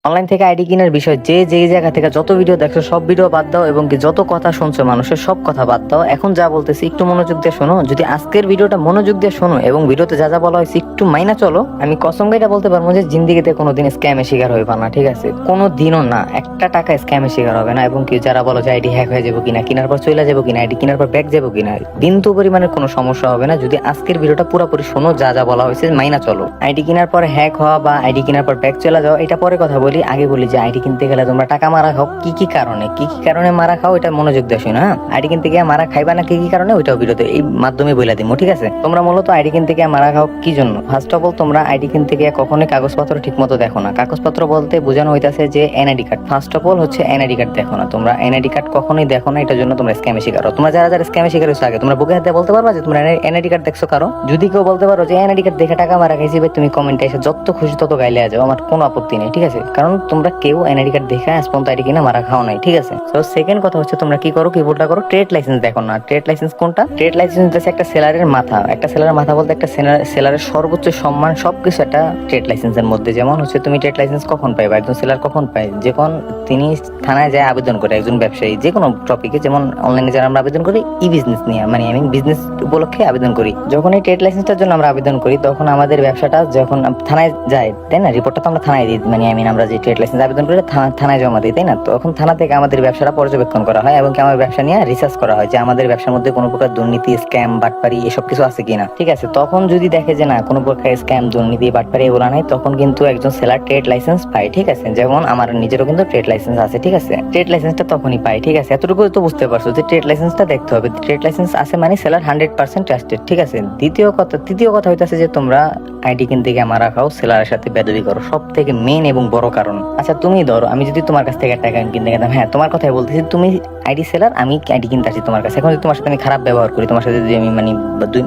Online থেকে ID কেনার বিষয় যে যেই জায়গা থেকে যত ভিডিও দেখছো সব ভিডিও বাদ দাও এবং কি যত কথা শুনছো মানুষের সব কথা বাদ দাও। এখন যা বলতেছি একটু মনোযোগ দিয়ে শোনো। যদি আজকের ভিডিওটা মনোযোগ দিয়ে শোনো এবং ভিডিওতে যা যা বলা হয়েছে একটু মাইনা চলো, আমি কসম করে বলতে পারবো যে জিন্দিগিতে কোনোদিন স্ক্যামের শিকার হইবা না, ঠিক আছে? কোনো দিনও না, একটা টাকা স্ক্যামের শিকার হবে না। এবং কি যারা বলো যে আইডি হ্যাক হয়ে যাবো কিনা, কেনার পর চলে যাবো কিনা, আইডি কেনার পর ব্যাক যাবো কিনা, বিন্দু পরিমাণের কোনো সমস্যা হবে না যদি আজকের ভিডিওটা পুরোপুরি শোনো, যা যা বলা হয়েছে মাইনা চলো। আইডি কেনার পর হ্যাক হওয়া বা আইডি কেনার পর ব্যাক চলে যাও এটা পরে কথা বলি। আগে বলি যে আইডি কিনতে গেলে তোমরা টাকা মারা খাও, কি কি কারণে মারা খাও এটা মনোযোগ দিয়ে শোনো। হ্যাঁ, আইডি কিনতে গিয়ে মারা খাইবা না কি কি কারণে ওইটাও ভিডিওতে এই মাধ্যমে বলে দিব, ঠিক আছে? তোমরা মূলত আইডি কিনতে গিয়ে মারা খাও কি জন্য? ফার্স্ট অফ অল তোমরা আইডি কিনতে গিয়ে কখনোই কাগজপত্র ঠিক মতো দেখো না। কাগজপত্র বলতে বোঝানো হইতাছে যে NID card. First of all হচ্ছে এনআইডি কার্ড দেখো না, তোমরা এনআইডি কার্ড কখনোই দেখো না, এটার জন্য তোমরা স্ক্যামে শিকার হও। তোমরা যারা যারা স্ক্যামে শিকার হয়েছো আগে তোমরা বুকে হাতে বলতে পারবা যে তোমরা এনআইডি কার্ড দেখছো কারো? যদি কেউ বলতে পারো যে এনআইডি কার্ড দেখে টাকা মারা খাইছি, তুমি কমেন্টে এসে যত খুশি তত গাইলে যাও, আমার কোনো আপত্তি নেই, ঠিক আছে? কারণ তোমরা কেউ এনআইডি কার্ড দেখে আজ পর্যন্ত আইডি কিনা মারা খাও নাই, ঠিক আছে? তো সেকেন্ড কথা হচ্ছে তোমরা কি করো, কিবোর্ডটা করো ট্রেড লাইসেন্স দেখো না। ট্রেড লাইসেন্স কোনটা? ট্রেড লাইসেন্স হচ্ছে একটা সেলারের মাথা। একটা সেলারের মাথা বলতে একটা সেলারের সর্বোচ্চ সম্মান সবকিছু একটা ট্রেড লাইসেন্সের মধ্যে। যেমন হচ্ছে তুমি ট্রেড লাইসেন্স কখন পাইবা, একজন সেলার কখন পায়? যখন তিনি থানায় যায় আবেদন করে, একজন ব্যবসায়ী যে কোনো টপিকে, যেমন অনলাইনে যারা আমরা আবেদন করি ই বিজনেস নিয়ে, মানে আমি বিজনেস উপলক্ষে আবেদন করি, যখন এই ট্রেড লাইসেন্সটার জন্য আমরা আবেদন করি তখন আমাদের ব্যবসাটা যখন থানায় যায়, তাই না? রিপোর্টটা তো আমরা থানায় দিই, মানে আমরা যে ট্রেড লাইসেন্স আবেদন করি থানায় জমা দিই, তাই না? তখন থানা থেকে আমাদের ব্যবসাটা পর্যবেক্ষণ করা হয় এবং আমার ব্যবসা নিয়ে রিসার্চ করা হয় যে আমাদের ব্যবসার মধ্যে কোনো প্রকার দুর্নীতি, স্ক্যাম, বাটপারি এসব কিছু আছে কিনা, ঠিক আছে? তখন যদি দেখে যে না কোনো প্রকার স্ক্যাম, দুর্নীতি, বাটপারি এগুলো নাই, তখন কিন্তু একজন সেলার ট্রেড লাইসেন্স পায়, ঠিক আছে? যেমন আমার নিজেরও কিন্তু ট্রেড লাইসেন্স আছে, ঠিক আছে? ট্রেড লাইসেন্সটা তখনই পাই, ঠিক আছে? এতটুকু তো বুঝতে পারছো যে ট্রেড লাইসেন্সটা দেখতে হবে। ট্রেড লাইসেন্স আছে মানে সেলার 100% ট্রাস্টেড, ঠিক আছে? তৃতীয় কথা হইতাছে যে তোমরা আইডি কিনতে গিয়ে মারা খাও, সেলারের সাথে বেদবি করো, সব থেকে মেন এবং বড় কারণ। আচ্ছা তুমি ধরো আমি যদি তোমার কাছ থেকে টাকা কিনতে গেলাম, হ্যাঁ তোমার কথাই বলতেছি, তুমি আইডি সেলার, আমি আইডি কিনতে আসি তোমার কাছে। এখন যদি তোমার সাথে আমি খারাপ ব্যবহার করি, তোমার সাথে যদি আমি মানে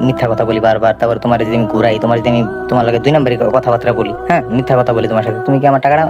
মিথ্যা কথা বলি বারবার, তারপরে তোমার যদি আমি ঘুরাই, তোমার যদি আমি তোমার লাগে 2 নম্বরে কথাবার্তা বলি, হ্যাঁ মিথ্যা কথা বলি তোমার সাথে, তুমি কি আমার টাকাটা